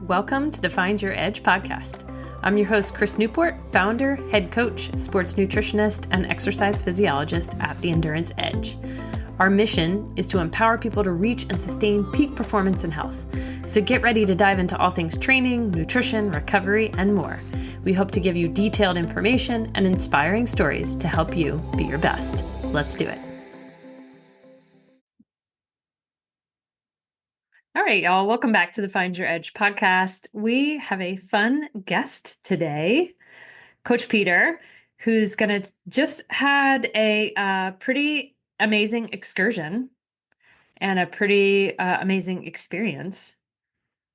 Welcome to the Find Your Edge podcast. I'm your host, Chris Newport, founder, head coach, sports nutritionist, and exercise physiologist at the Endurance Edge. Our mission is to empower people to reach and sustain peak performance and health. So get ready to dive into all things training, nutrition, recovery, and more. We hope to give you detailed information and inspiring stories to help you be your best. Let's do it. All right, y'all. Welcome back to the Find Your Edge podcast. We have a fun guest today, Coach Peter, who's going to just had a pretty amazing excursion and a pretty amazing experience.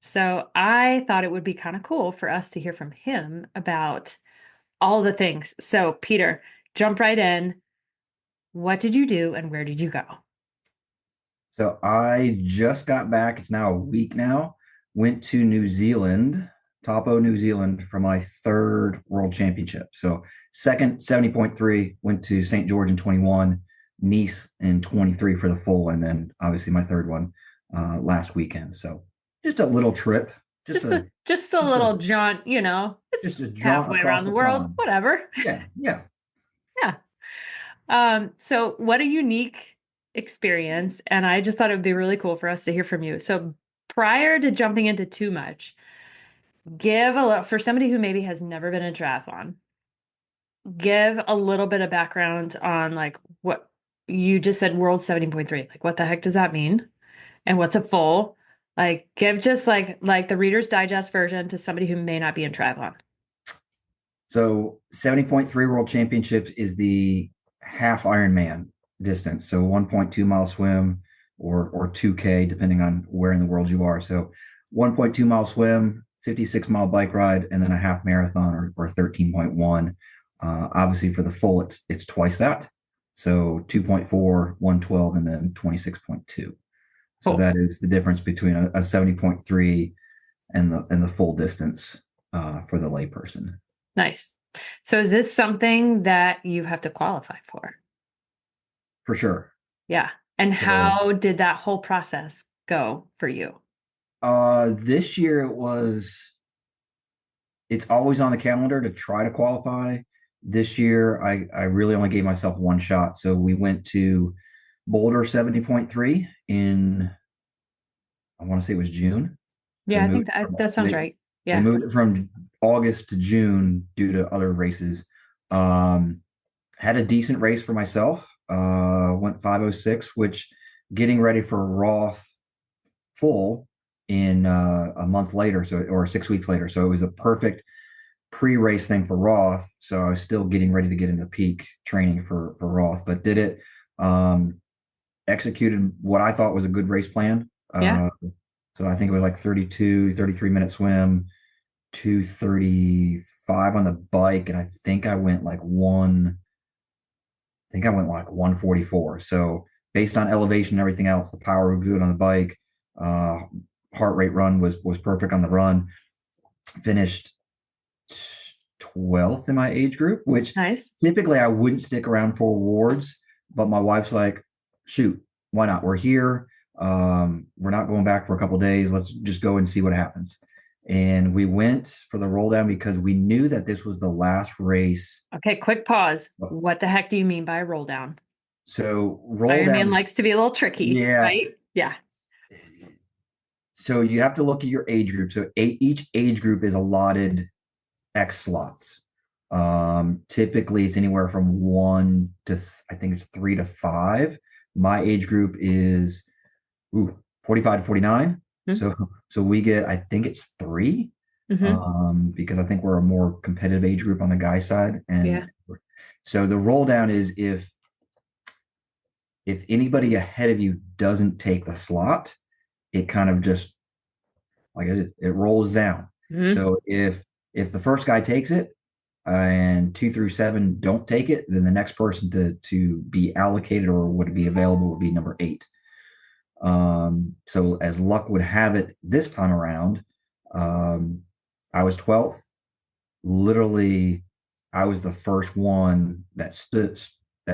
So I thought it would be kind of cool for us to hear from him about all the things. So Peter, jump right in. What did you do and where did you go? So I just got back. It's now a week now. Went to New Zealand, Taupo, New Zealand for my third World Championship. So second, 70.3, went to St. George in 21, Nice in 23 for the full, and then obviously my third one last weekend. So just a little trip. Just a little jaunt, it's just a jaunt halfway around the world, pond. whatever. Yeah. So what a unique experience. And I just thought it would be really cool for us to hear from you. So prior to jumping into too much, give a little, for somebody who maybe has never been in triathlon, give a little bit of background on like what you just said, World 70.3. Like, what the heck does that mean? And what's a full? Like, give just like the Reader's Digest version to somebody who may not be in triathlon. So 70.3 World Championships is the half Ironman distance. So 1.2 mile swim or 2K, depending on where in the world you are. So 1.2 mile swim, 56 mile bike ride, and then a half marathon or 13.1. Obviously for the full, it's twice that. So 2.4, 112, and then 26.2. So Cool. that is the difference between a 70.3 and the full distance for the layperson. Nice. So is this something that you have to qualify for? For sure. Yeah. And how did that whole process go for you? This year it's always on the calendar to try to qualify. This year, I really only gave myself one shot. So we went to Boulder 70.3 in, I want to say it was June. Yeah, I think that sounds right. Yeah. They moved it from August to June due to other races. Had a decent race for myself. Went 5:06, which getting ready for Roth full in a month later, or 6 weeks later. So it was a perfect pre-race thing for Roth. So I was still getting ready to get into peak training for Roth, but did it. Executed what I thought was a good race plan. Yeah. So I think it was like 33 minute swim, 2:35 on the bike, and I think I went like 1:44. So based on elevation and everything else, the power was good on the bike. Heart rate run was perfect on the run. Finished 12th in my age group, which Nice. Typically I wouldn't stick around for awards, but my wife's like, shoot, why not? We're here. We're not going back for a couple of days. Let's just go and see what happens. And we went for the roll down because we knew that this was the last race. Okay, quick pause. What the heck do you mean by roll down? So roll Ironman down likes to be a little tricky, right? Yeah. So you have to look at your age group. So each age group is allotted X slots. Typically it's anywhere from 1 to I think it's 3 to 5. My age group is 45 to 49. Mm-hmm. So we get, I think it's 3, because I think we're a more competitive age group on the guy side. And so the roll down is if anybody ahead of you doesn't take the slot, it kind of just, like I said, it rolls down. Mm-hmm. So if the first guy takes it and 2 through 7 don't take it, then the next person to be allocated or would be available would be number 8. So as luck would have it this time around, I was 12th. Literally, I was the first one that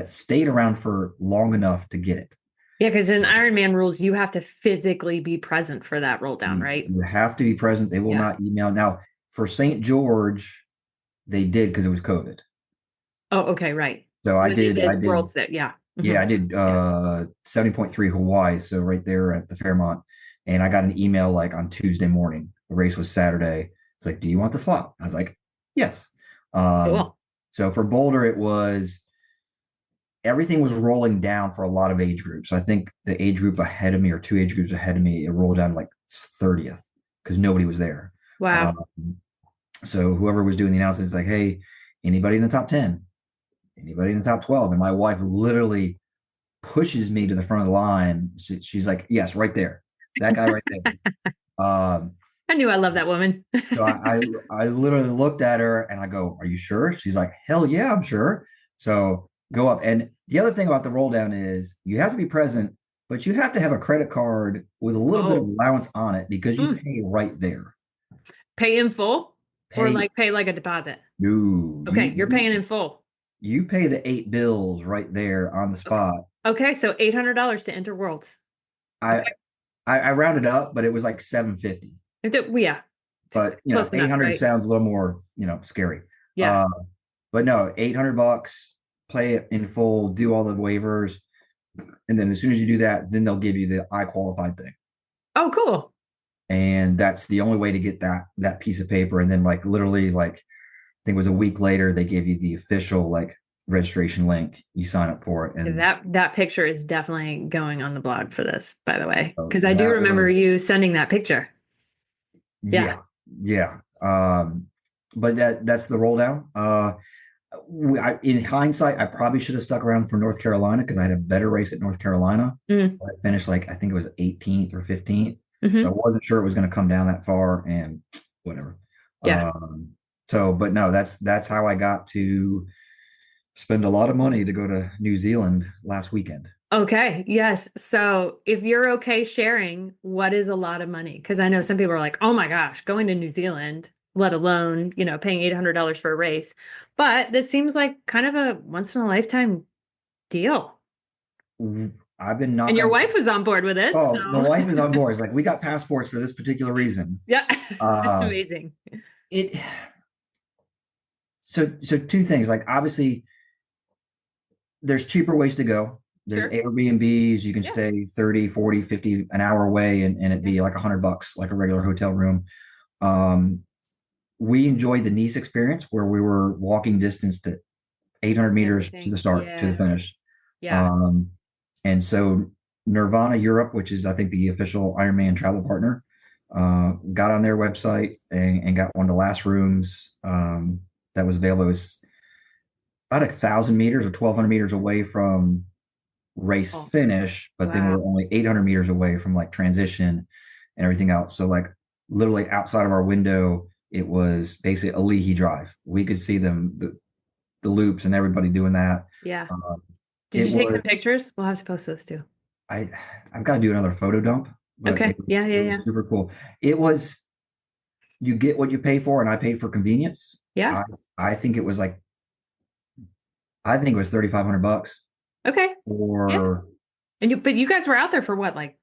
stayed around for long enough to get it. Yeah, because in Ironman rules, you have to physically be present for that roll down, right? You have to be present. They will Yeah. not email. Now, for St. George, they did because it was COVID. Oh, okay, right. So But they did worlds there. Yeah. yeah, Hmm. I did Yeah. 70.3 Hawaii. So right there at the Fairmont. And I got an email like on Tuesday morning. The race was Saturday. It's like, do you want the slot? I was like, yes. Um, Cool. so for Boulder, it was everything was rolling down for a lot of age groups. I think the age group ahead of me or two age groups ahead of me, it rolled down like 30th because nobody was there. Wow. Um, so whoever was doing the announcement is like, hey, anybody in the top 10, anybody in the top 12. And my wife literally pushes me to the front of the line. She's like, yes, right there. That guy right there. Um, I knew I loved that woman. so I literally looked at her and I go, are you sure? She's like, hell yeah, I'm sure. So go up. And the other thing about the roll down is you have to be present, but you have to have a credit card with a little bit of Oh, allowance on it because you mm. pay right there. Pay in full or Pay like pay like a deposit? no, Okay, you're paying in full. you pay the 8 bills right there on the Okay. spot. Okay, so $800 to enter worlds. I Okay. I rounded up, but it was like 750. Yeah, But close enough, 800 right? sounds a little more scary. Yeah. uh but no, $800, play it in full, do all the waivers, and then as soon as you do that, then they'll give you the I qualified thing, Oh, cool. and that's the only way to get that piece of paper. And then like literally like I think it was a week later they gave you the official like registration link, you sign up for it. And That picture is definitely going on the blog for this, by the way, so because I do that remember was you sending that picture. Yeah. yeah, yeah. But that's the roll down. In hindsight, I probably should have stuck around for North Carolina because I had a better race at North Carolina. Mm, I finished like I think it was 18th or 15th, so I hmm. wasn't sure it was going to come down that far, and whatever. Yeah. Um, but no, that's how I got to spend a lot of money to go to New Zealand last weekend. Okay. Yes. So if you're okay sharing, what is a lot of money? Because I know some people are like, oh my gosh, going to New Zealand, let alone, paying $800 for a race. But this seems like kind of a once in a lifetime deal. I've been And knock your on. wife was on board with it. Oh, my So wife is on board. It's like we got passports for this particular reason. yeah, that's Uh, amazing. it so two things. Like obviously, there's cheaper ways to go. There's Sure. Airbnbs. You can Yeah. stay 30, 40, 50 an hour away and it'd Yeah. be like $100, like a regular hotel room. Um, we enjoyed the Nice experience where we were walking distance to 800 meters to the Everything. start, to the Yes. finish. Yeah. Um, and so Nirvana Europe, which is, I think, the official Ironman travel partner, got on their website and got one of the last rooms that was available. It was about 1,000 meters or 1,200 meters away from race Oh, finish, but then wow. we're only 800 meters away from like transition and everything else. So like literally outside of our window, it was basically a Leahy Drive. We could see the loops and everybody doing that. Yeah. Uh, Did it you take was some pictures? We'll have to post those too. I I've got to do another photo dump, but Okay. Yeah. it Yeah. was Yeah. super cool. It was you get what you pay for, and I paid for convenience. Yeah. I I think it was like I think it was $3,500 Okay. Yeah. or But you guys were out there for what, like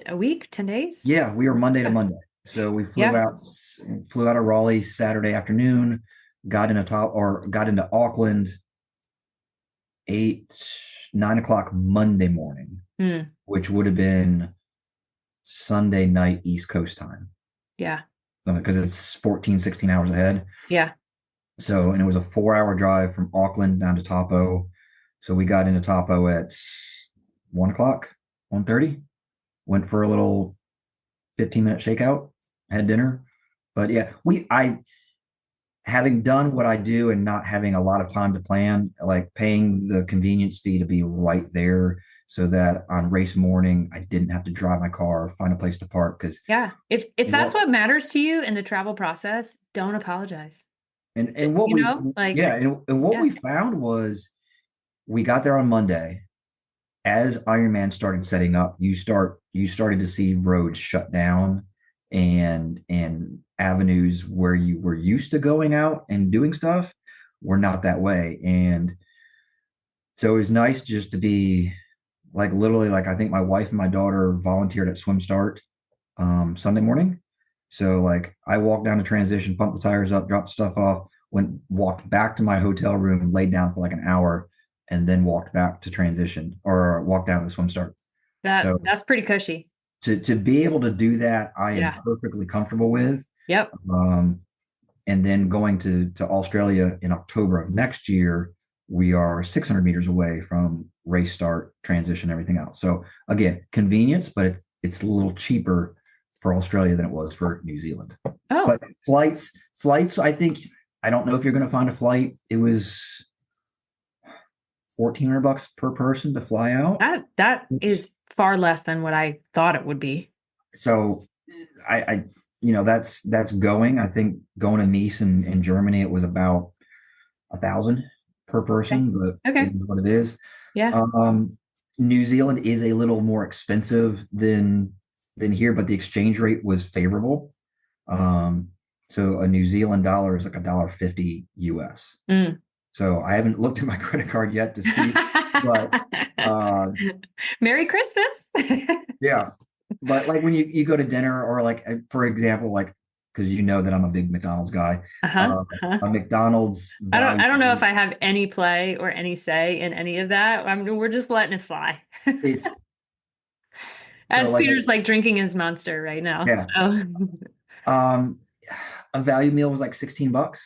a week, 10 days? yeah, we were Monday to Yeah. Monday. So we Yeah. flew out of Raleigh Saturday afternoon, got into Auckland 8, 9 o'clock Monday morning, Hmm. which would have been Sunday night East Coast time. Yeah. Because it's 14, 16 hours ahead. Yeah. So, and it was a 4 hour drive from Auckland down to Taupo. So we got into Taupo at 1 o'clock, 1:30, went for a little 15-minute shakeout, had dinner. But yeah, I having done what I do and not having a lot of time to plan, like paying the convenience fee to be right there so that on race morning I didn't have to drive my car, find a place to park. Because Yeah. If that's what what matters to you in the travel process, don't apologize. and what we Like, yeah, and what yeah. we found was we got there on Monday. As Ironman started setting up, you started to see roads shut down and avenues where you were used to going out and doing stuff were not that way. And so it was nice just to be like literally, like I think my wife and my daughter volunteered at Swim Start Sunday morning. So like I walked down to transition, pumped the tires up, dropped stuff off, walked back to my hotel room, laid down for like an hour, and then walked back to transition or walked down to the Swim Start. So That's pretty cushy. to be able to do that, I am Yeah. perfectly comfortable with. Yep. Um, and then going to Australia in October of next year, we are 600 meters away from race start, transition, everything else. So again, convenience, but it's a little cheaper for Australia than it was for New Zealand. Oh, But flights, I think I don't know if you're going to find a flight. It was $1,400 per person to fly out. that is far less than what I thought it would be. So I that's going. I think going to Nice in Germany, it was about 1,000 per Okay. person, but it Okay. is what it is. Yeah. New Zealand is a little more expensive than here, but the exchange rate was favorable. Um, so a New Zealand dollar is like $1.50 US. Mm. So I haven't looked at my credit card yet to see, but uh, Merry Christmas. yeah. But like when you go to dinner or like for example, like because you know that I'm a big McDonald's guy, Uh-huh. uh, Uh-huh. a McDonald's I value don't know if I have any play or any say in any of that. We're just letting it fly. it's so As like Peter's like drinking his monster right now. yeah. So Um, a value meal was like $16.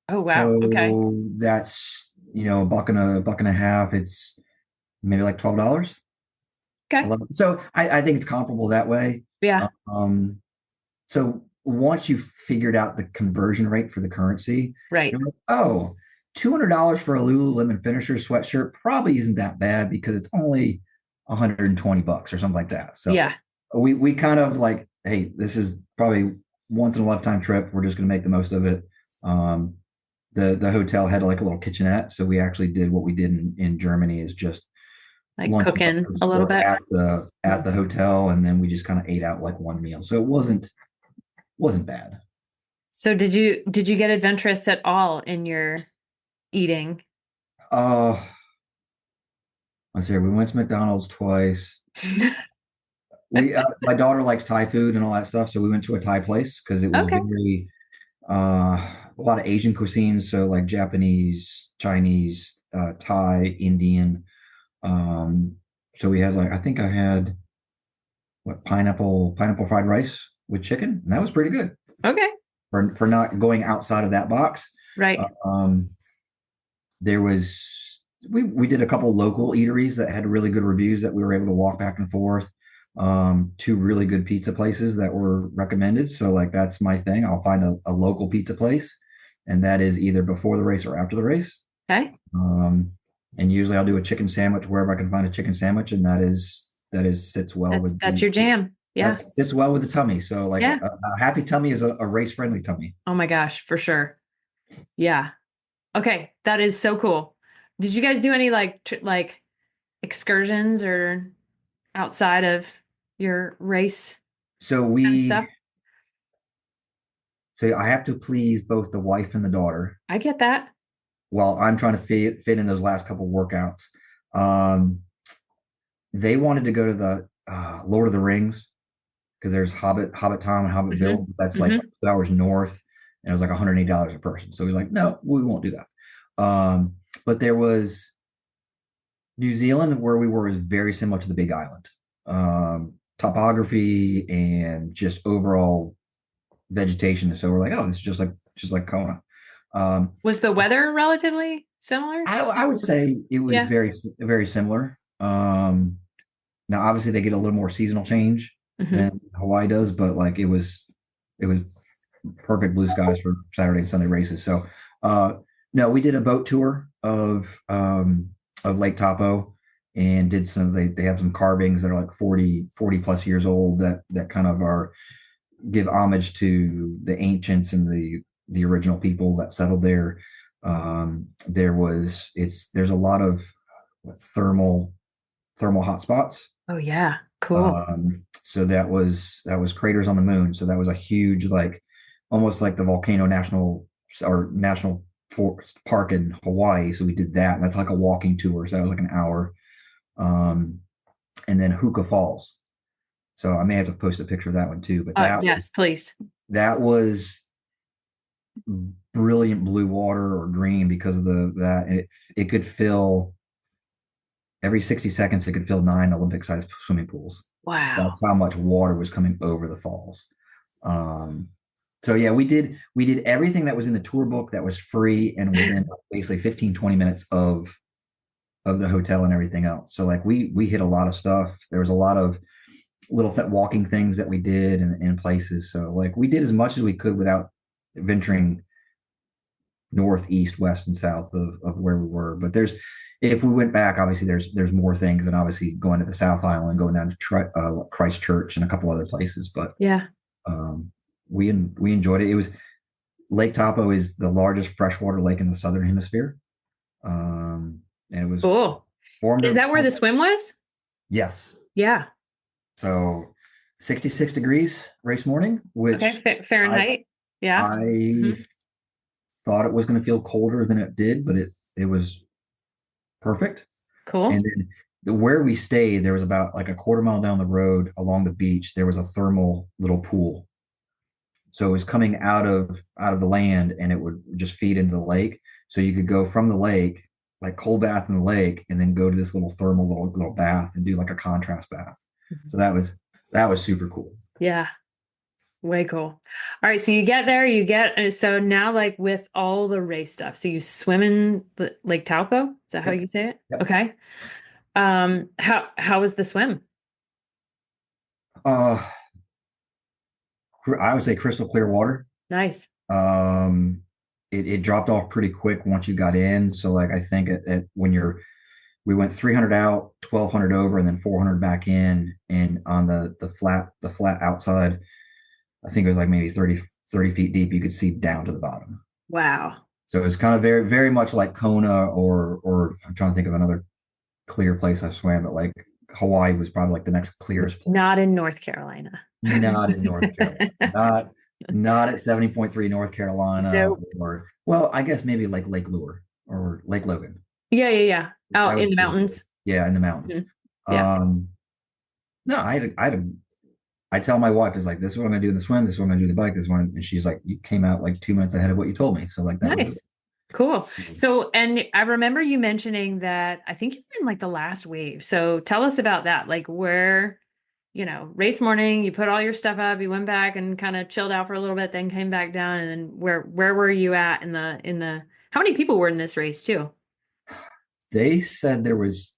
oh wow. Okay. So that's a buck and a half. It's maybe like $12. Okay. 11. So I think it's comparable that way. Yeah. Um, so once you figured out the conversion rate for the currency, Right. you're like, oh, $200 for a Lululemon finisher sweatshirt probably isn't that bad because it's only $120 or something like that. So Yeah. we kind of like, hey, this is probably once in a lifetime trip. We're just going to make the most of it. Um, the hotel had like a little kitchenette, so we actually did what we did in Germany is just Like lunch and cooking breakfast a little were bit. at the hotel, and then we just kind of ate out like one meal. So it wasn't bad. So did you get adventurous at all in your eating? Uh, let's see. We went to McDonald's twice. We my daughter likes Thai food and all that stuff, so we went to a Thai place because it was Okay. very a lot of Asian cuisines, so like Japanese, Chinese, Thai, Indian. Um, so we had like I think I had what pineapple fried rice with chicken, and that was pretty good Okay. for not going outside of that box. Right. Um, there was we did a couple local eateries that had really good reviews that we were able to walk back and forth. Two really good pizza places that were recommended. So like that's my thing. I'll find a local pizza place, and that is either before the race or after the race. Okay. Um, and usually I'll do a chicken sandwich wherever I can find a chicken sandwich, and that is sits well with That's your jam. that Yeah. sits well with the tummy. So like Yeah. a happy tummy is a race friendly tummy. Oh my gosh, for sure. Yeah. Okay, that is so cool. Did you guys do any like excursions or outside of your race So kind of we stuff? so I have to please both the wife and the daughter I get that. while I'm trying to fit in those last couple workouts. Um, they wanted to go to the Lord of the Rings because there's Hobbit Town and Hmm. Hobbitville. That's like Hmm. 2 hours north, and it was like $180 a person. So we're like, no, we won't do that. But there was New Zealand, where we were, is very similar to the Big Island. Topography and just overall vegetation. So we're like, oh, this is just like Kona. Was the weather relatively similar? I would say it was Yeah. very similar. Now, obviously, they get a little more seasonal change Hmm. than Hawaii does, but like it was perfect blue skies for Saturday and Sunday races. So, no, we did a boat tour of Lake Tahoe and did they have some carvings that are like 40 plus years old that kind of are give homage to the ancients and the original people that settled there. There's a lot of thermal hotspots. Oh yeah. Cool. So that was Craters on the Moon. So that was a huge, like almost like the Volcano National Forest Park in Hawaii. So we did that, and that's like a walking tour. So that was like an hour. and then Hookah Falls. So I may have to post a picture of that one too. But Yes, please. that was brilliant blue water or green because of that. And it could fill every 60 seconds. It could fill 9 Olympic-sized swimming pools. Wow. That's how much water was coming over the falls. Um, so yeah, we did everything that was in the tour book that was free and within basically 15-20 minutes of the hotel and everything else. So like we hit a lot of stuff. There was a lot of little walking things that we did in places. So like we did as much as we could without venturing north, east, west, and south of where we were. But if we went back, obviously there's more things, and obviously going to the South Island, going down to Christchurch and a couple other places. But Yeah. um, we enjoyed it. It was Lake Taupo is the largest freshwater lake in the southern hemisphere, and it was Cool. formed. Is that where the swim was? Yes. Yeah. So 66 degrees race morning, which Okay. I Fahrenheit. Yeah. I Mhm. thought it was going to feel colder than it did, but it was perfect. And Cool. then where we stayed, there was about like a quarter mile down the road along the beach, there was a thermal little pool. So it was coming out of the land and it would just feed into the lake. So you could go from the lake, like cold bath in the lake, and then go to this little thermal little bath and do like a contrast bath. So that was super cool. Yeah. Way cool. All right. So you get there, so now like with all the race stuff, so you swim in the Lake Taupo. Is that how Yep. you say it? Yep. Okay. How was the swim? Uh, I would say crystal clear water. Nice. Um, it dropped off pretty quick once you got in. So like I think when we went 300 out, 1200 over, and then 400 back in, and on the flat outside, I think it was like maybe 30 feet deep. You could see down to the bottom. Wow. So it's kind of very very much like Kona or I'm trying to think of another clear place I swam, but like Hawaii was probably like the next clearest Not place. in North Carolina. Not in North Carolina. Not at 70.3 North Carolina, Nope. or well, I guess maybe like Lake Lure or Lake Logan. Yeah, yeah, yeah. That Out was in the pretty cool. mountains. Yeah, in the mountains. Mhm. Yeah. Um, no, I tell my wife is like, this is what I'm gonna do in the swim, this is what I'm gonna do in the bike, this one, and she's like, you came out like 2 minutes ahead of what you told me. So like that was Nice. Cool. good. So, and I remember you mentioning that I think you're in like the last wave. So tell us about that. Like where, race morning, you put all your stuff up, you went back and kind of chilled out for a little bit, then came back down. And then where were you at how many people were in this race too? They said there was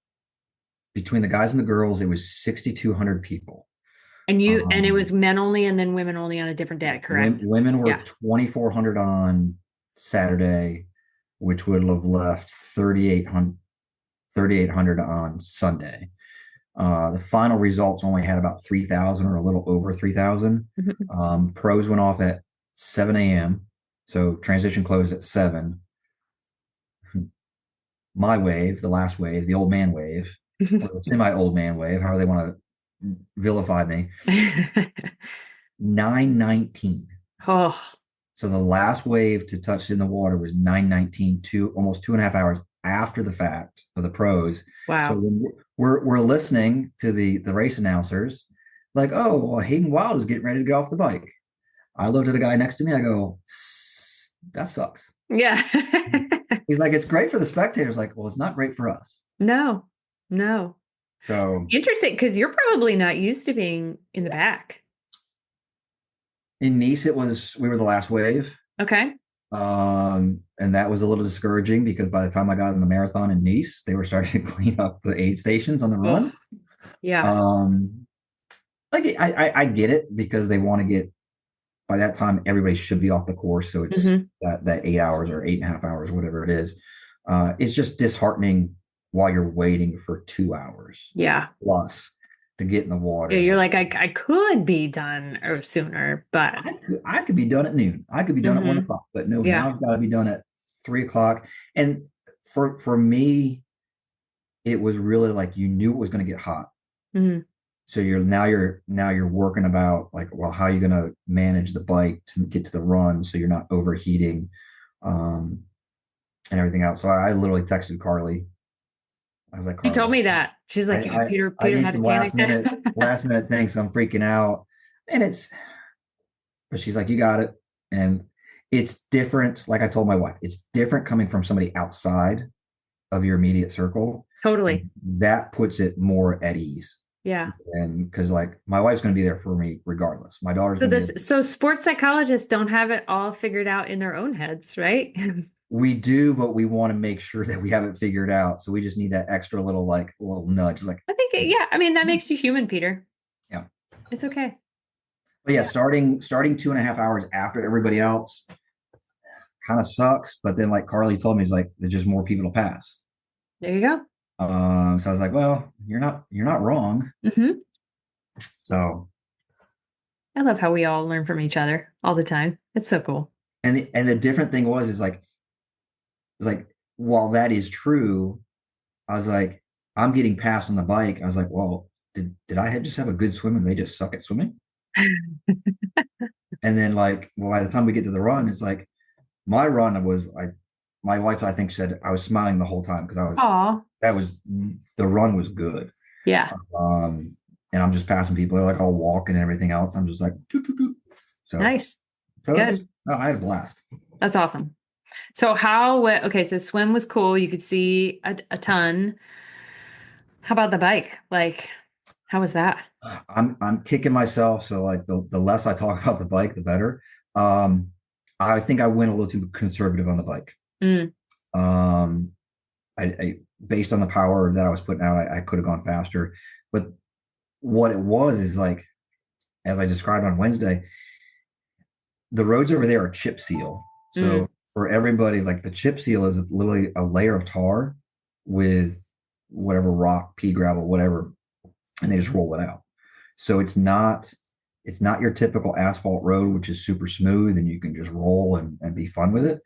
between the guys and the girls, it was 6,200 people. And it Um, was men only and then women only on a different day, correct? women were Yeah. 2,400 on Saturday, which would have left 3,800 on Sunday. The final results only had about 3,000 or a little over 3,000. Mhm. Pros went off at 7 a.m. So transition closed at 7. My wave, the last wave, the old man wave, or the semi old man wave, however they want to vilify me, 9:19. Oh, So the last wave to touch in the water was 9:19, almost 2.5 hours after the fact of the pros. So wow. when we're listening to the race announcers, like, oh, well, Hayden Wild is getting ready to get off the bike. I looked at a guy next to me. I go, that sucks. Yeah. He's like, it's great for the spectators. Like, well, it's not great for us. No, no. So Interesting, because you're probably not used to being in the back. in Nice, we were the last wave. Okay. And that was a little discouraging because by the time I got in the marathon in Nice, they were starting to clean up the aid stations on the Oh, run. yeah. Um, like I get it because they want to get by that time everybody should be off the course, so it's Hmm. that 8 hours or 8.5 hours, whatever it is. It's just disheartening while you're waiting for 2 hours Yeah. plus to get in the Yeah, water. you're Like, like, I could be done or sooner, but I could be done at noon. I could be done at hmm 1 o'clock, but no, yeah. now I've got to be done at 3 o'clock. And for me, it was really like you knew it was going to get hot. Hmm. So you're working about like, well, how are you going to manage the bike to get to the run so you're not overheating, um, and everything else. So I literally texted Carly. I was like, She told Carly, me that. She's I, like, yeah, I, I Peter need had a some panic. last minute things. So I'm freaking out. And but she's like, you got it. And it's different. Like I told my wife, it's different coming from somebody outside of your immediate circle. And Totally. that puts it more at ease. Yeah. And because like my wife's going to be there for me regardless. My daughter's So going to be there. so sports psychologists don't have it all figured out in their own heads, right? We do, but we want to make sure that we have it figured out. So we just need that extra little nudge. Like, I think, yeah, I mean, that makes you human, Peter. yeah. It's okay. But yeah, starting 2.5 hours after everybody else kind of sucks. But then like Carly told me, it's like there's just more people to pass. There you go. So I was like, well, you're not wrong. Hmm. So I love how we all learn from each other all the time. It's so cool. and the different thing was is like while that is true, I was like, I'm getting passed on the bike. I was like, well, did I just have a good swim and they just suck at swimming? And then like, well, by the time we get to the run, it's like my run was like my wife, I think, said I was smiling the whole time because Aw. that was the run was good. Yeah. Um, and I'm just passing people. They're like all walking and everything else. I'm just like, doo, doo, doo. So, Nice. so it's, Good. no, I had a blast. That's awesome. So okay, so swim was cool. You could see a ton. How about the bike? Like, how was that? I'm kicking myself. So like the less I talk about the bike, the better. Um, I think I went a little too conservative on the bike. Mm, Um, I based on the power that I was putting out, I could have gone faster. But what it was is like, as I described on Wednesday, the roads over there are chip seal. mm. So for everybody, like the chip seal is literally a layer of tar with whatever rock, pea gravel, whatever, and they just roll it out. So it's not your typical asphalt road, which is super smooth and you can just roll and be fun with it.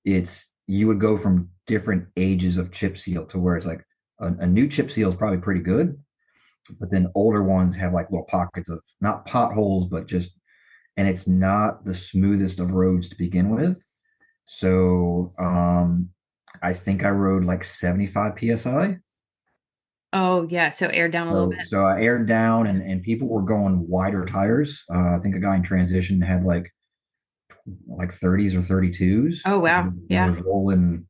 It's you would go from different ages of chip seal to where it's like a new chip seal is probably pretty good, but then older ones have like little pockets of not potholes, but just and it's not the smoothest of roads to begin with. So I think I rode like 75 psi. Oh, yeah. So air down a little So bit. so I aired down and people were going wider tires. I think a guy in transition had like 30s or 32s Oh, wow. and Yeah. was rolling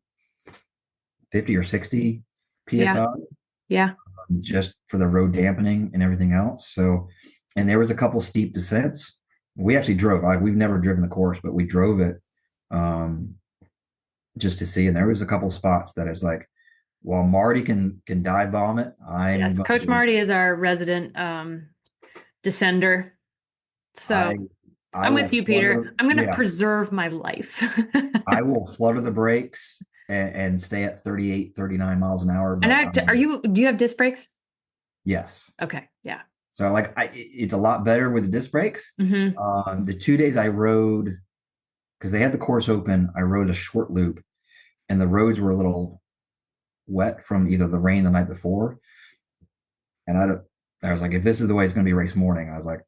50 or 60 Yeah. psi Yeah. just for the road dampening and everything else. So, and there was a couple steep descents. We actually drove. Like we've never driven the course, but we drove it um, just to see. And there was a couple spots that is like, while Marty can dive bomb it, I'm Yes. going Coach to. Marty is our resident descender. So I I I'm will with you, flutter. Peter. I'm going to Yeah, preserve my life. I will flutter the brakes and stay at 38, 39 miles an hour. And But do you have disc brakes? yes. Okay. Yeah. So like it's a lot better with the disc brakes. Hmm. The 2 days I rode because they had the course open, I rode a short loop, and the roads were a little wet from either the rain the night before. And I was like, if this is the way it's going to be race morning, I was like,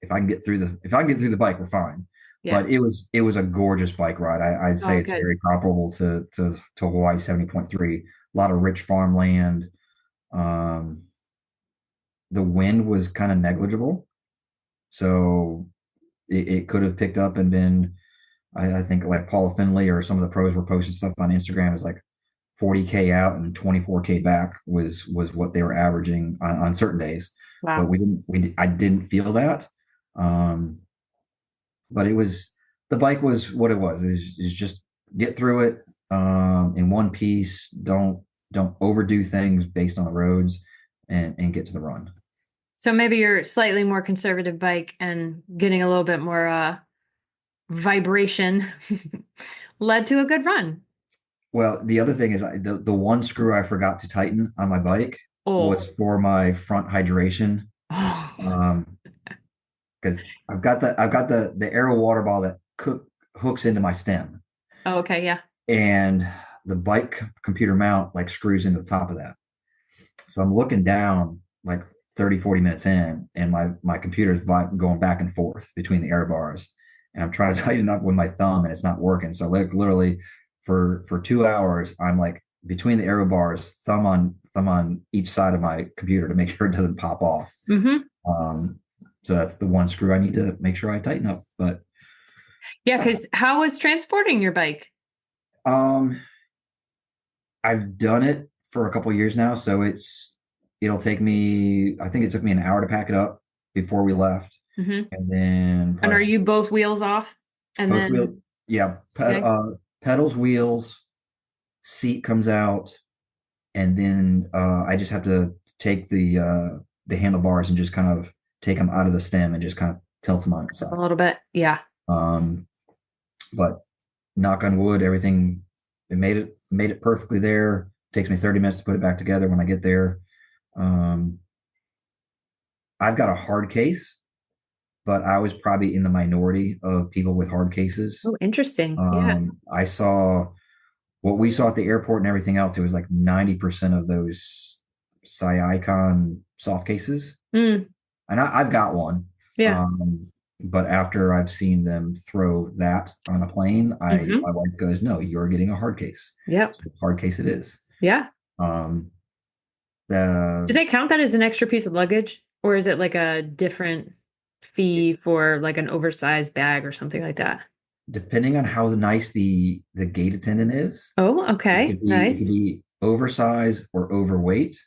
if I can get through the bike, we're fine. Yeah. But it was a gorgeous bike ride. I'd say Oh, it's good. very comparable to Hawaii 70.3. A lot of rich farmland. Um, the wind was kind of negligible, so it could have picked up and been. I think like Paula Finley or some of the pros were posting stuff on Instagram is like 40K out and 24K back was what they were averaging on certain days. But Wow. I didn't feel that. Um, but it was the bike was what it was is just get through it in one piece. Don't overdo things based on the roads and get to the run. So maybe your slightly more conservative bike and getting a little bit more vibration led to a good run. Well, the other thing is the one screw I forgot to tighten on my bike Oh. was for my front hydration. Oh. Um, because I've got the Aero water ball that hooks into my stem, Oh, okay, yeah. and the bike computer mount like screws into the top of that. So I'm looking down like 30, 40 minutes in, and my computer's going back and forth between the air bars. And I'm trying to tighten up with my thumb and it's not working. So like literally for 2 hours, I'm like between the aero bars, thumb on each side of my computer to make sure it doesn't pop off. Mm-hmm. Um, so that's the one screw I need to make sure I tighten up. But Yeah, because how was transporting your bike? um, I've done it for a couple of years now, so it'll take me. I think it took me an hour to pack it up before we left, Mm-hmm. and then And are probably you both wheels off? And both wheel. then, Yeah, okay, pedals, wheels, seat comes out, and then I just have to take the handlebars and just kind of take them out of the stem and just kind of tilt them on its a side. little bit. Yeah. Um, but knock on wood, everything it made it perfectly there. Takes me 30 minutes to put it back together when I get there. Um, I've got a hard case, but I was probably in the minority of people with hard cases. Oh, interesting. Yeah. I saw what we saw at the airport and everything else. It was like 90% of those Icon soft cases. Mm, And I've got one. yeah. Um, but after I've seen them throw that on a plane, Mm-hmm. my wife goes, "No, you're getting a hard case." Yep. So hard case it is. Yeah. Um, Do the they count that as an extra piece of luggage? Or is it like a different fee for like an oversized bag or something like that? Depending on how nice the gate attendant is, Oh, it okay. could be it could Nice. be oversized or overweight.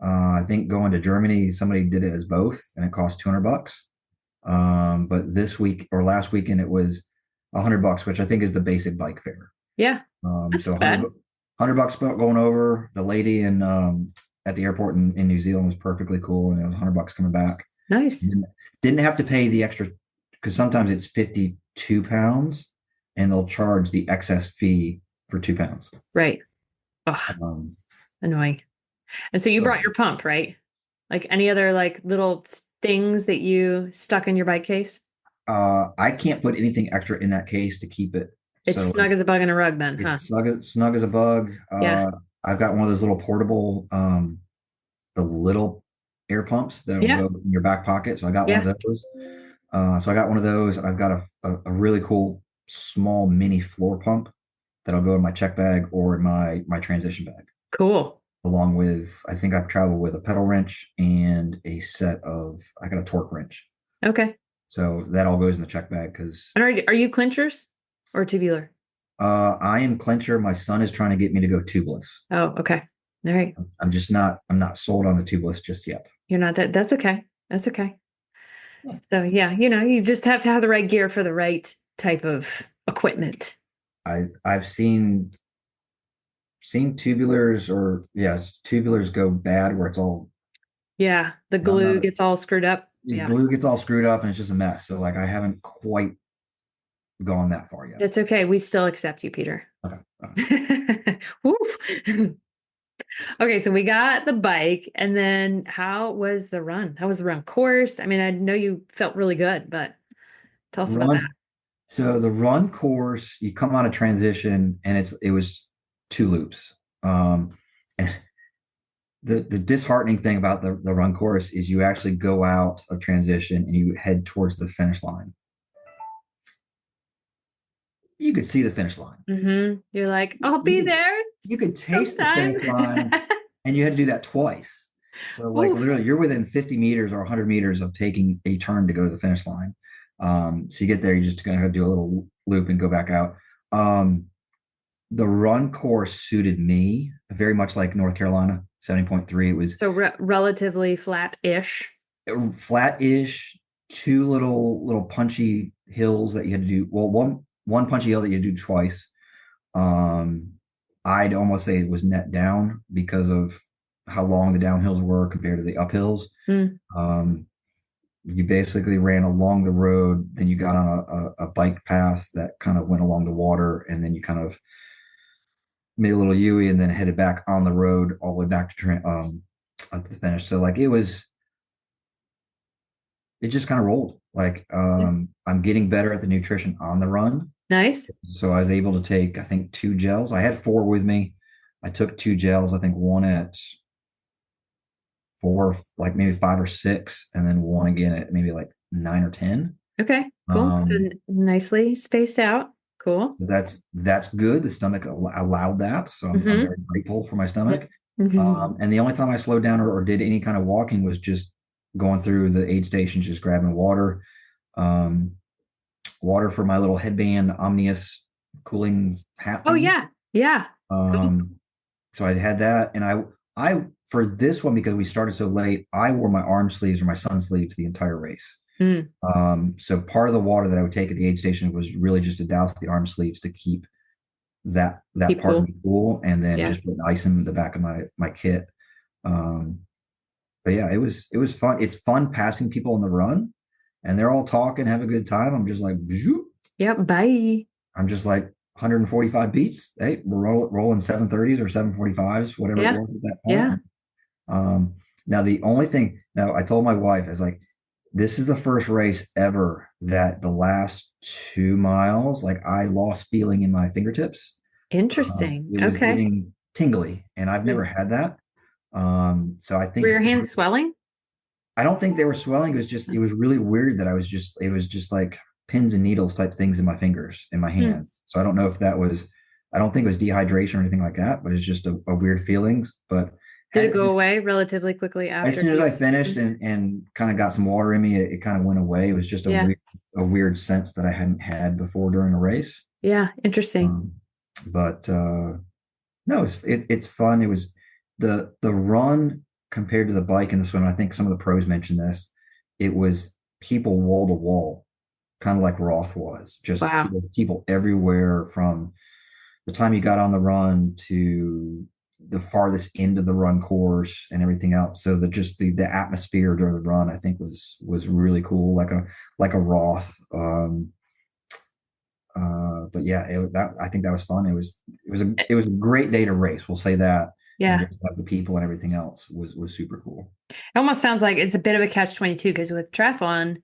I think going to Germany, somebody did it as both, and it cost $200. But this week or last weekend, it was $100, which I think is the basic bike fare. Yeah. That's So not bad. 100 bucks going over. The lady in at the airport in New Zealand was perfectly cool, and it was $100 coming back. Nice. Didn't have to pay the extra because sometimes it's 52 pounds, and they'll charge the excess fee for 2 pounds. Right. Ugh, Um, annoying. And so you so brought your pump, right? Like any other like little things that you stuck in your bike case? I can't put anything extra in that case to keep it. It's So snug as a bug in a rug then, huh? it's snug as a bug. Yeah. I've got one of those little portable, the little air pumps that'll Yeah. go in your back pocket. So I got one of Yeah. those. So I got one of those. I've got a really cool small mini floor pump that'll go in my check bag or in my transition bag, Cool. along with I think I've traveled with a pedal wrench and a set of I got a torque wrench. Okay. So that all goes in the check bag because And are you clinchers or tubular? I am clincher. My son is trying to get me to go tubeless. Oh, okay. All right. I'm not sold on the tubeless just yet. You're not that's okay. That's okay. Yeah. So yeah, you just have to have the right gear for the right type of equipment. I've seen tubulars or yes, tubulars go bad where it's all Yeah, the not glue gets all screwed up. the Yeah. glue gets all screwed up and it's just a mess. So like I haven't quite gone that far yet. That's okay. We still accept you, Peter. Okay. Okay. Woof. Okay, so we got the bike, and then how was the run? How was the run course? I mean, I know you felt really good, but tell us about that. Run. So the run course, you come out of transition and it was two loops. And the disheartening thing about the run course is you actually go out of transition and you head towards the finish line. You could see the finish line. You're like, I'll You be could there you could taste the sometime. finish line, and you had to do that twice. So like Oof. literally, you're within 50 meters or 100 meters of taking a turn to go to the finish line. So you get there, you just gonna do a little loop and go back out. Um, the run course suited me very much like North Carolina 70.3. It was So relatively flat-ish. flat-ish, two little punchy hills that you had to do. Well, one punchy hill that you had to do twice. Um, I'd almost say it was net down because of how long the downhills were compared to the uphills. Mm, Um, you basically ran along the road, then you got on a bike path that kind of went along the water, and then you kind of made a little U-ey and then headed back on the road all the way back to up to the finish. So like it just kind of rolled. Like yeah. I'm getting better at the nutrition on the run. Nice. So I was able to take, I think, two gels. I had four with me. I took two gels, I think one at four, like maybe five or six, and then one again at maybe like nine or 10. Okay, cool. So Um, nicely spaced out. Cool. So that's good. The stomach allowed that, so I'm Mm-hmm. very grateful for my Yep. stomach. Mm-hmm. And the only time I slowed down or did any kind of walking was just going through the aid stations, just grabbing water, um, water for my little headband Omnius cooling hat Oh thingy. yeah. Yeah. Cool. Um, so I had that, and I for this one because we started so late, I wore my arm sleeves or my sun sleeves the entire race. Mm. So part of the water that I would take at the aid station was really just to douse the arm sleeves to keep that Keep part of cool. me cool, and then Yeah. just put ice in the back of my kit. Um, but yeah, it was fun. It's fun passing people on the run, and they're all talking, have a good time. I'm just like, "Zoop." Yep. Bye. I'm just like 145 beats. Hey, we're rolling 730s or 745s, whatever it Yeah. was at that Yeah. point. Um, now the only thing, now I told my wife, I was like, this is the first race ever that the last 2 miles, like I lost feeling in my fingertips. Interesting. It was Okay. getting tingly, and I've never Mm. had that. So I Were think your hands swelling? I don't think they were swelling. It was really weird that it was just like pins and needles type things in my fingers, in my Mm. hands. So I don't know if that was, I don't think it was dehydration or anything like that, but it's just a weird feelings. But Did had it it go been, away relatively quickly as after soon as you? I finished and kind of got some water in me, it kind of went away. It was just Yeah. a weird sense that I hadn't had before during a race. Yeah. Interesting. Um, but no, it's fun. It was the run compared to the bike and the swim. I think some of the pros mentioned this. It was people wall to wall, kind of like Roth was. Just Wow. people everywhere from the time you got on the run to the farthest end of the run course and everything else. So the atmosphere during the run, I think was really cool, like a Roth. But yeah, that I think that was fun. It was a great day to race. We'll say that, and Yeah. just have the people and everything else was super cool. It almost sounds like it's a bit of a catch-22 because with triathlon,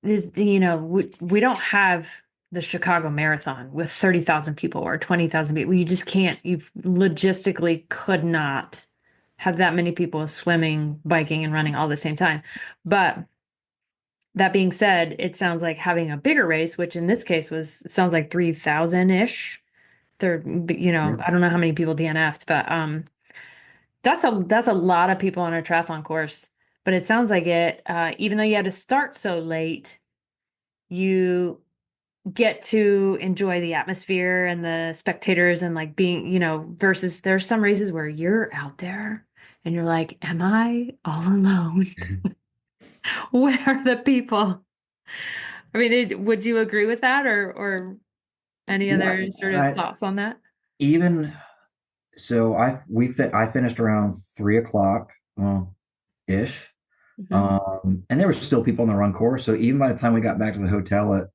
we don't have the Chicago Marathon with 30,000 people or 20,000 people. You just can't, you logistically could not have that many people swimming, biking, and running all at the same time. But that being said, it sounds like having a bigger race, which in this case it sounds like 3,000-ish. There, Yeah. I don't know how many people DNF'd, but that's a lot of people on a triathlon course. But it sounds like even though you had to start so late, you get to enjoy the atmosphere and the spectators and like being, versus there's some races where you're out there and you're like, am I all alone? Where are the people? I mean, would you agree with that or any Yeah, other sort of I thoughts on that? even so I finished around 3 o'clock, well, ish. Hmm. And there were still people on the run course. So even by the time we got back to the hotel at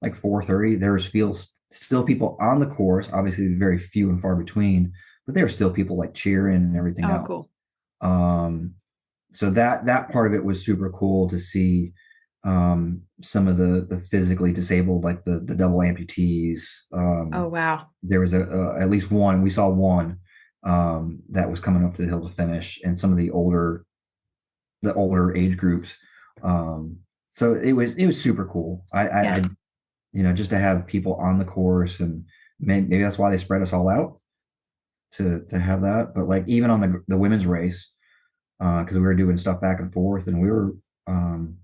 like 4:30, there were still people on the course, obviously very few and far between, but there were still people like cheering and everything Oh, else. cool. Um, so that part of it was super cool to see, some of the physically disabled, like the double amputees. Oh, wow. There was at least one, we saw one, that was coming up to the hill to finish, and some of the older age groups. Um, so it was super cool. Yeah. I just to have people on the course, and maybe that's why they spread us all out to have that. But like even on the women's race, because we were doing stuff back and forth, and um,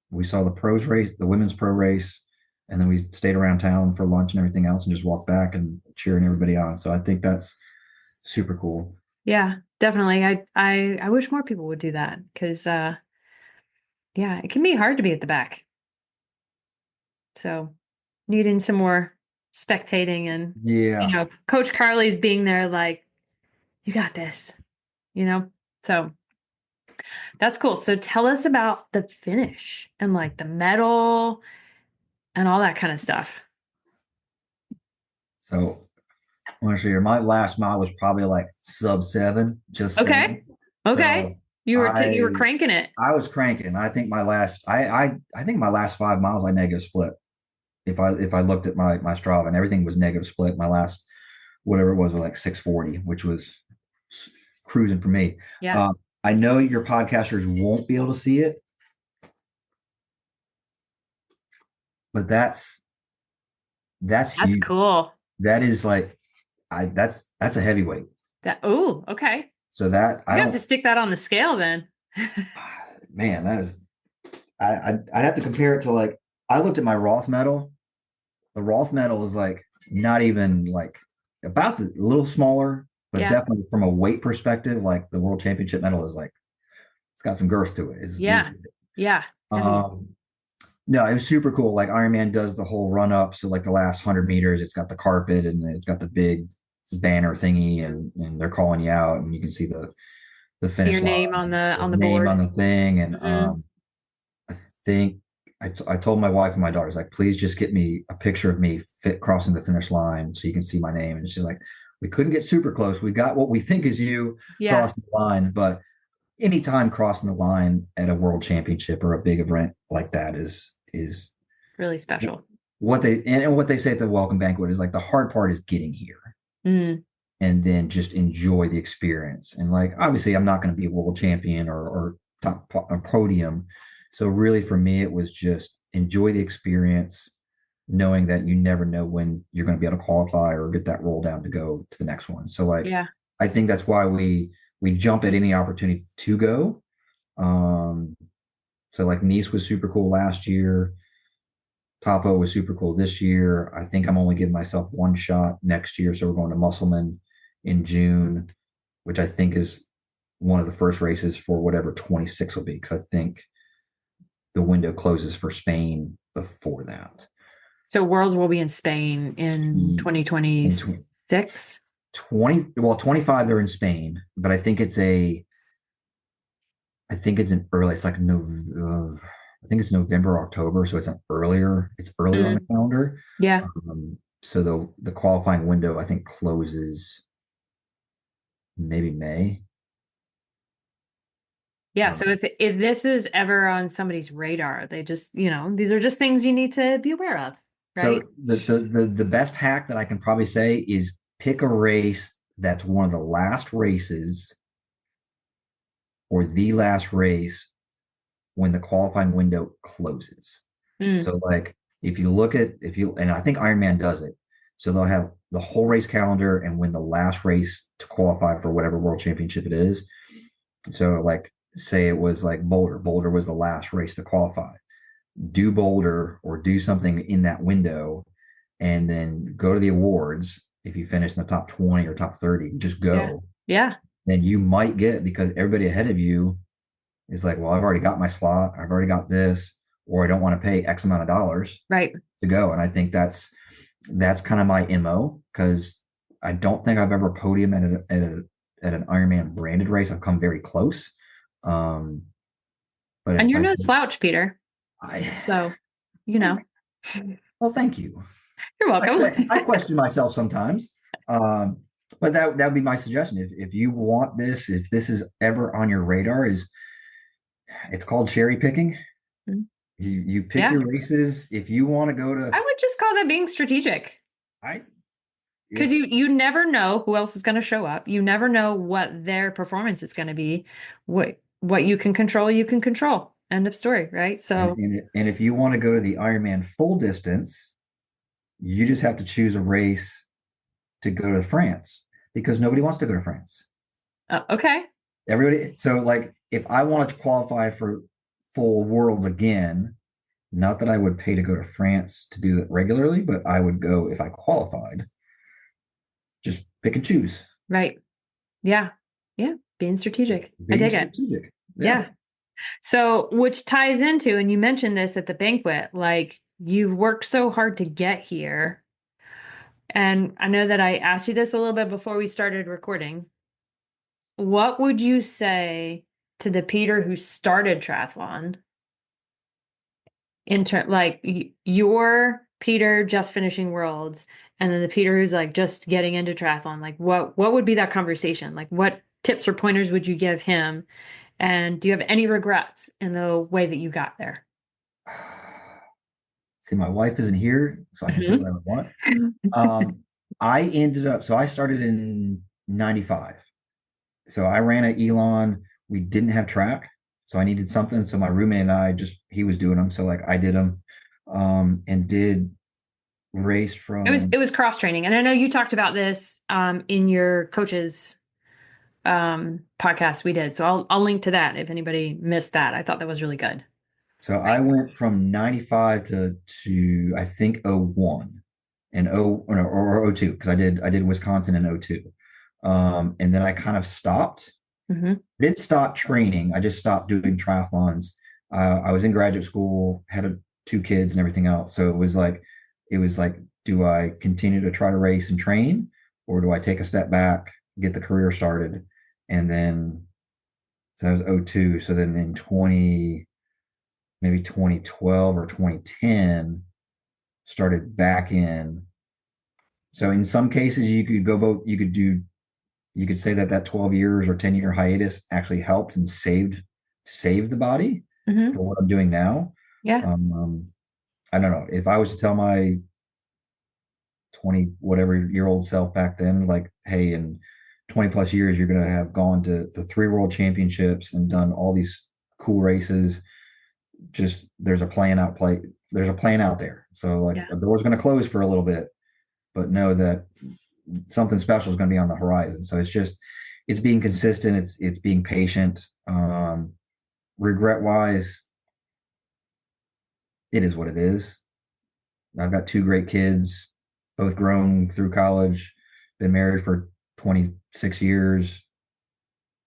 we saw the pros race, the women's pro race, and then we stayed around town for lunch and everything else, and just walked back and cheering everybody on. So I think that's super cool. Yeah, definitely. I wish more people would do that because yeah, it can be hard to be at the back. So needing some more spectating and Yeah. Coach Carly's being there like, you got this, you know? So that's cool. So tell us about the finish and like the medal and all that kind of stuff. So I want to share my last mile was probably like sub 7, just Okay. 7. Okay. So You were cranking it. I was cranking. I think I think my last 5 miles I negative split. If I looked at my Strava, and everything was negative split, my last whatever it was like 640, which was cruising for me. Yeah. Um, I know your podcasters won't be able to see it, but That's That's huge. cool. That is like that's a heavyweight. Oh, okay. So that I You have to don't stick that on the scale then. man, that is I'd have to compare it to like I looked at my Roth medal. The Roth medal is like not even like about the a little smaller, but Yeah. definitely from a weight perspective, like the World Championship medal is like it's got some girth to it. It's Yeah. big. Yeah. Heavy. Um, no, it was super cool. Like Ironman does the whole run up. So like the last 100 meters, it's got the carpet and it's got the big banner thingy, and they're calling you out, and you can see the See your finish line, name the on the name on board. the thing, and Hmm. I think I told my wife and my daughters like, please just get me a picture of me crossing the finish line so you can see my name. And she's like, we couldn't get super close. We got what we think is you Yeah. crossing the line, but anytime crossing the line at a world championship or a big event like that is Really special. what and what they say at the welcome banquet is like the hard part is getting here Mm. and then just enjoy the experience. And like obviously I'm not going to be a world champion or top a podium. So really for me it was just enjoy the experience, knowing that you never know when you're going to be able to qualify or get that roll down to go to the next one. So like Yeah. I think that's why we jump at any opportunity to go. Um so like Nice was super cool last year. Topo was super cool this year. I think I'm only giving myself one shot next year. So we're going to Musselman in June, which I think is one of the first races for whatever 26 will be, because I think the window closes for Spain before that. So Worlds will be in Spain in In 2026. 20, well, 25, they're in Spain, but I think it's an early, it's like no, I think it's November, October. So it's earlier on the Mm. calendar. Yeah. So the qualifying window, I think, closes maybe May. Yeah. So Um, if this is ever on somebody's radar, they just, these are just things you need to be aware of, so right? the best hack that I can probably say is pick a race that's one of the last races or the last race when the qualifying window closes. Mm. So like if you and I think Ironman does it. So they'll have the whole race calendar and when the last race to qualify for whatever world championship it is. So like say it was like Boulder. Boulder was the last race to qualify. Do Boulder or do something in that window and then go to the awards. If you finish in the top 20 or top 30, just Yeah. go. Yeah. Then you might get because everybody ahead of you is like, well, I've already got my slot. I've already got this, or I don't want to pay X amount of dollars Right. to go. And I think that's kind of my MO because I don't think I've ever podium at an Ironman branded race. I've come very close. Um, but And if you're I, no slouch, Peter. I, So, you know, well, thank you. you're welcome. I question myself sometimes. Um, but that would be my suggestion. If you want this, if this is ever on your radar, is it's called cherry picking. You pick Yeah. your races. If you want to go to I would just call that being strategic. I Because if you never know who else is going to show up. You never know what their performance is going to be. What you can control, you can control. End of story, right? So, and if you want to go to the Ironman full distance, you just have to choose a race to go to France because nobody wants to go to France. okay. Everybody. So like if I wanted to qualify for full worlds again, not that I would pay to go to France to do that regularly, but I would go if I qualified. Just pick and choose. Right. Yeah. Yeah. Being strategic. I Being dig it. strategic. Yeah. Yeah. So, which ties into, and you mentioned this at the banquet, like you've worked so hard to get here. And I know that I asked you this a little bit before we started recording. What would you say to the Peter who started triathlon like your Peter just finishing worlds and then the Peter who's like just getting into triathlon? Like what would be that conversation? Like what tips or pointers would you give him? And do you have any regrets in the way that you got there? See, my wife isn't here, so I can say what Mhm. I would want. I ended up, so I started in 95. So I ran at Elon. We didn't have track. So I needed something. So my roommate and I he was doing them. So like I did them and did raced It from. was cross training, and I know you talked about this in your coaches podcast we did. So I'll link to that if anybody missed that. I thought that was really good. So I went from 95 to I think 01 and or 02 because I did Wisconsin in 02. And then I kind of stopped. Hmm. Didn't stop training. I just stopped doing triathlons. I was in graduate school, had two kids and everything else. So it was like, do I continue to try to race and train, or do I take a step back, get the career started, and then so that was 02. So then in 20, maybe 2012 or 2010, started back in. So in some cases, you could go both. You could say that that 12 years or 10-year hiatus actually helped and saved the body Hmm. for what I'm doing now. Yeah. Um, I don't know if I was to tell my 20 whatever year old self back then, like, hey, in 20 plus years, you're going to have gone to the three world championships and done all these cool races. Just there's a plan out there. So like Yeah. the door's going to close for a little bit, but know that something special is going to be on the horizon. So it's being consistent. It's being patient. Regret wise, it is what it is. I've got two great kids, both grown through college, been married for 26 years.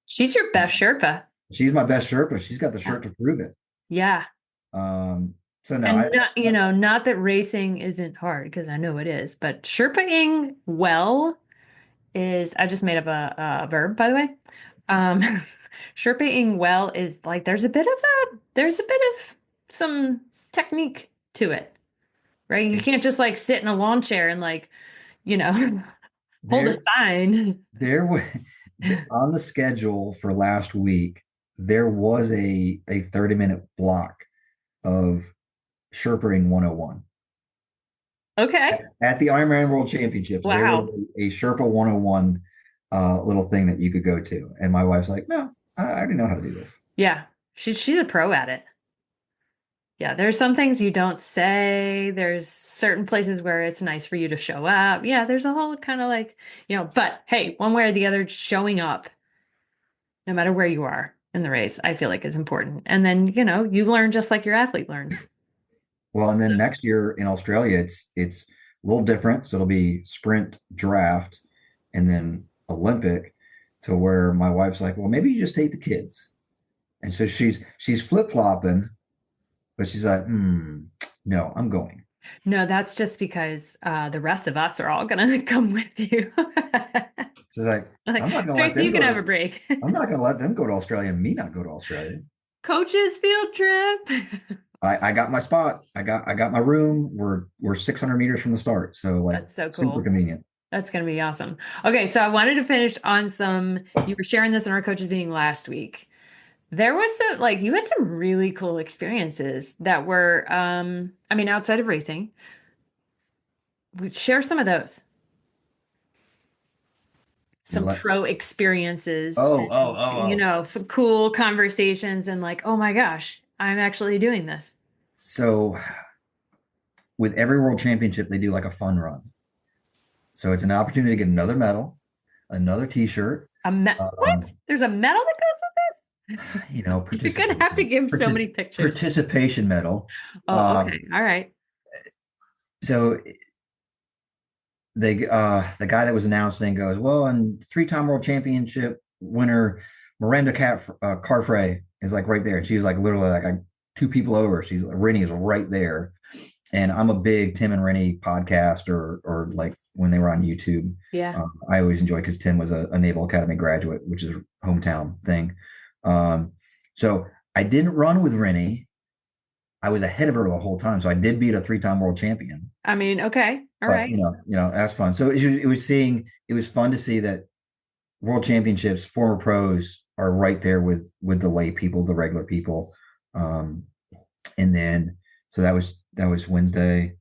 She's your best Sherpa. She's my best Sherpa. She's got the Yeah. shirt to prove it. Yeah. So no, And not, you know, not that racing isn't hard because I know it is, but Sherpaing well is, I just made up a verb, by the way. Um, Sherpaing well is like there's a bit of some technique to it, right? You can't just like sit in a lawn chair and like, you know, hold a there sign. there was on the schedule for last week, there was a 30-minute block of Sherpering 101. Okay. At the Ironman World Championships, there was Wow. a Sherpa 101 little thing that you could go to. And my wife's like, no, I already know how to do this. Yeah. She's a pro at it. Yeah, there's some things you don't say. There's certain places where it's nice for you to show up. Yeah, there's a whole kind of like, you know, but hey, one way or the other, showing up, no matter where you are in the race, I feel like is important. And then, you know, you learn just like your athlete learns. Well, and then next year in Australia, it's a little different. So it'll be sprint, draft, and then Olympic, to where my wife's like, well, maybe you just take the kids. And so she's flip flopping, but she's like, no, I'm going. No, that's just because the rest of us are all gonna come with you. She's like, Like, I'm not gonna let Tracy, them you can go have a to break. I'm not gonna let them go to Australia and me not go to Australia. Coach's field trip. I got my spot. I got my room. We're 600 meters from the start. So like That's so super cool. convenient. That's going to be awesome. Okay, so I wanted to finish on some, you were sharing this in our coaches meeting last week. There was some, like, you had some really cool experiences that were, I mean, outside of racing. Share some of those, some Let pro experiences, oh oh and, oh you oh. know, cool conversations, and like, oh my gosh, I'm actually doing this. So with every world championship, they do like a fun run. So it's an opportunity to get another medal, another T-shirt. What? There's a medal that goes with this? You're gonna have to Participation, give so many pictures. participation medal. Oh, okay. Um, All right. so the guy that was announcing goes, well, and three-time world championship winner Miranda Carfrey is like right there. And she's like literally like two people over. She's Rennie is right there. And I'm a big Tim and Rennie podcast, or like when they were on YouTube. Yeah. I always enjoy because Tim was a Naval Academy graduate, which is a hometown thing. Um, so I didn't run with Rennie. I was ahead of her the whole time. So I did beat a three-time world champion. I mean, okay. All But right. that's fun. So it was fun to see that world championships, former pros are right there with the lay people, the regular people. Um, and then so that was Wednesday.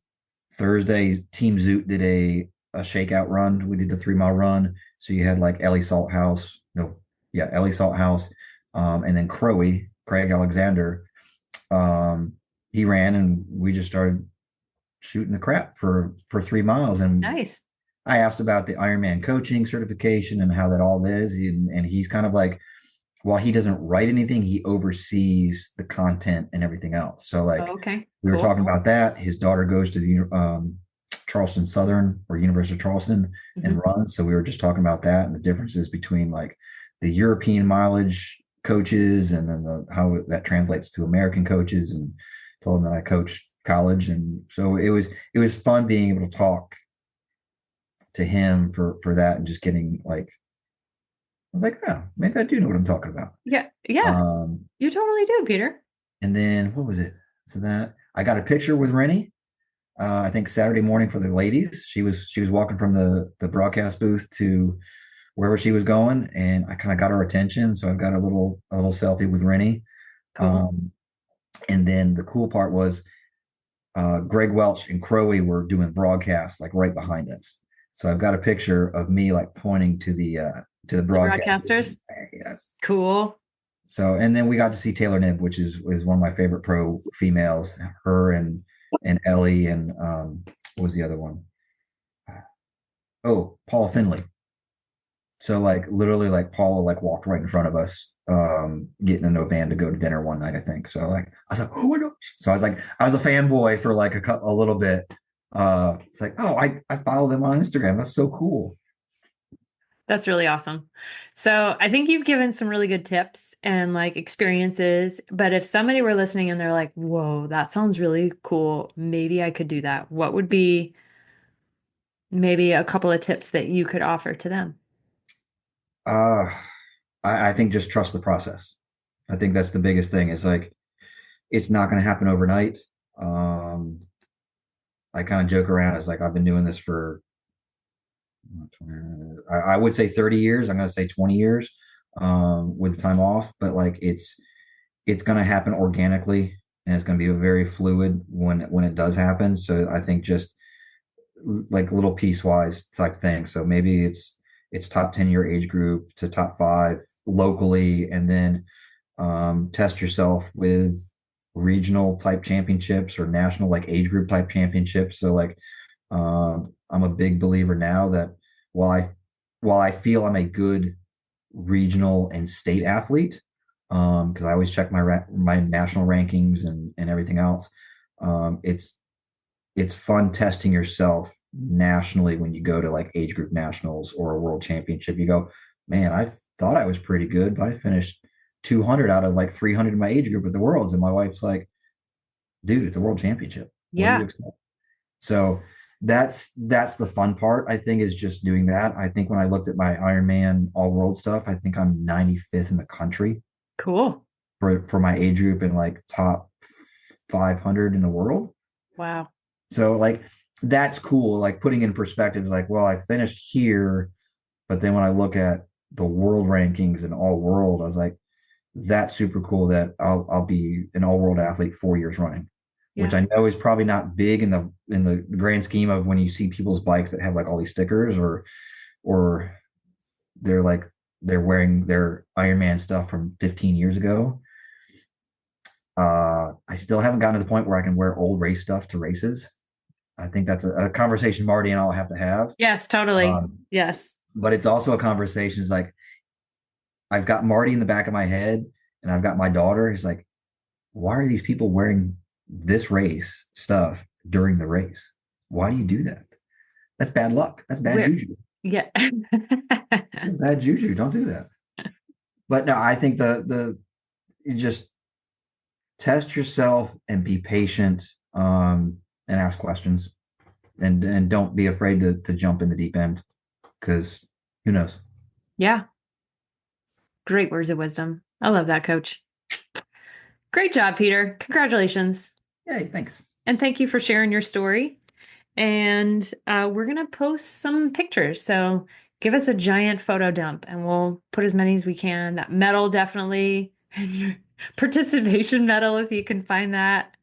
Thursday, Team Zoot did a shakeout run. We did the 3 mile run. So you had like Ellie Salthouse, no, yeah, Ellie Salthouse, and then Craig Alexander. He ran, and we just started shooting the crap for 3 miles. And Nice. I asked about the Ironman coaching certification and how that all is. And he's kind of like, while he doesn't write anything, he oversees the content and everything else. So like Okay, we were cool. talking about that. His daughter goes to the Charleston Southern or University of Charleston and Hmm. runs. So we were just talking about that and the differences between like the European mileage coaches and then how that translates to American coaches, and told him that I coach college. And so it was fun being able to talk to him for that and just getting like I was like, oh, maybe I do know what I'm talking about. Yeah, yeah, Um, you totally do, Peter. and then what was it? So that I got a picture with Rennie. I think Saturday morning for the ladies. She was walking from the broadcast booth to wherever she was going, and I kind of got her attention. So I've got a little selfie with Rennie. Cool. Um, and then the cool part was Greg Welch and Crowe were doing broadcast like right behind us. So I've got a picture of me like pointing to the The broadcast. broadcasters. Yes. Cool. So and then we got to see Taylor Nibb, which is one of my favorite pro females. Her and Ellie and what was the other one? Oh, Paula Finley. So like literally like Paula like walked right in front of us, getting in a van to go to dinner one night, I think. So like I was like, oh my gosh. So I was like, I was a fanboy for like a little bit. It's like, oh, I follow them on Instagram. That's so cool. That's really awesome. So I think you've given some really good tips and like experiences. But if somebody were listening and they're like, whoa, that sounds really cool, maybe I could do that. What would be maybe a couple of tips that you could offer to them? Uh I think just trust the process. I think that's the biggest thing. Is like it's not going to happen overnight. Um, I kind of joke around. It's like I've been doing this for I would say 30 years. I'm going to say 20 years, with time off, but like it's going to happen organically, and it's going to be very fluid when it does happen. So I think just like little piecewise type thing. So maybe it's top 10 year age group to top five locally, and then test yourself with regional type championships or national like age group type championships. So like I'm a big believer now that while I while I feel I'm a good regional and state athlete, because I always check my national rankings and everything else. It's fun testing yourself nationally when you go to like age group nationals or a world championship. You go, man, I thought I was pretty good, but I finished 200 out of like 300 in my age group at the worlds. And my wife's like, dude, it's a world championship. What do you Yeah, expect? So that's the fun part, I think, is just doing that. I think when I looked at my Ironman all world stuff, I think I'm 95th in the country cool. for my age group and like top 500 in the world. Wow. So like that's cool. Like putting in perspective is like, well, I finished here, but then when I look at the world rankings and all world, I was like, that's super cool that I'll be an all world athlete 4 years running, which Yeah. I know is probably not big in the grand scheme of when you see people's bikes that have like all these stickers or they're like they're wearing their Ironman stuff from 15 years ago. I still haven't gotten to the point where I can wear old race stuff to races. I think that's a conversation Marty and I'll have to have. Yes, totally. Um, Yes. but it's also a conversation. It's like I've got Marty in the back of my head, and I've got my daughter. He's like, why are these people wearing this race stuff during the race? Why do you do that? That's bad luck. That's bad Where, juju. yeah. That's bad juju. Don't do that. But no, I think the you just test yourself and be patient, and ask questions, and don't be afraid to jump in the deep end, because who knows? Yeah. Great words of wisdom. I love that, coach. Great job, Peter. Congratulations. Hey, thanks. And thank you for sharing your story. And we're going to post some pictures. So give us a giant photo dump and we'll put as many as we can. That medal, definitely. And your participation medal, if you can find that.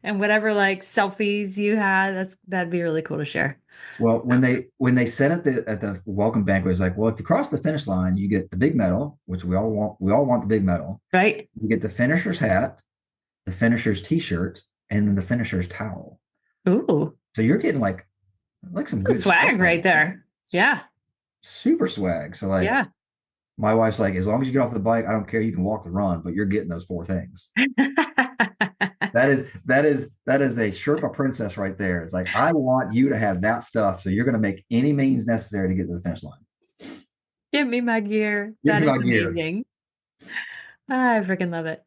And whatever like selfies you had, that'd be really cool to share. Well, when they said at the welcome banquet, it's like, well, if you cross the finish line, you get the big medal, which we all want. We all want the big medal. Right? You get the finisher's hat, the finisher's t-shirt, and then the finisher's towel. Ooh. So you're getting like some Some good stuff swag right right there. there. Yeah. Super swag. So like Yeah. my wife's like, as long as you get off the bike, I don't care. You can walk the run, but you're getting those four things. That is a Sherpa princess right there. It's like I want you to have that stuff, so you're going to make any means necessary to get to the finish line. Give me my gear. Give That me is my gear. amazing. I freaking love it.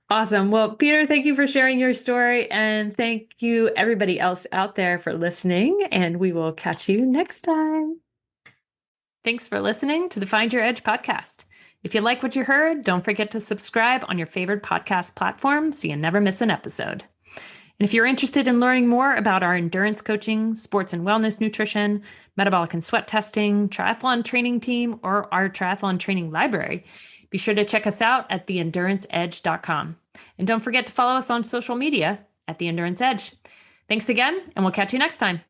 Awesome. Well, Peter, thank you for sharing your story. And thank you, everybody else out there, for listening. And we will catch you next time. Thanks for listening to the Find Your Edge podcast. If you like what you heard, don't forget to subscribe on your favorite podcast platform so you never miss an episode. And if you're interested in learning more about our endurance coaching, sports and wellness nutrition, metabolic and sweat testing, triathlon training team, or our triathlon training library, be sure to check us out at theenduranceedge.com. And don't forget to follow us on social media at The Endurance Edge. Thanks again, and we'll catch you next time.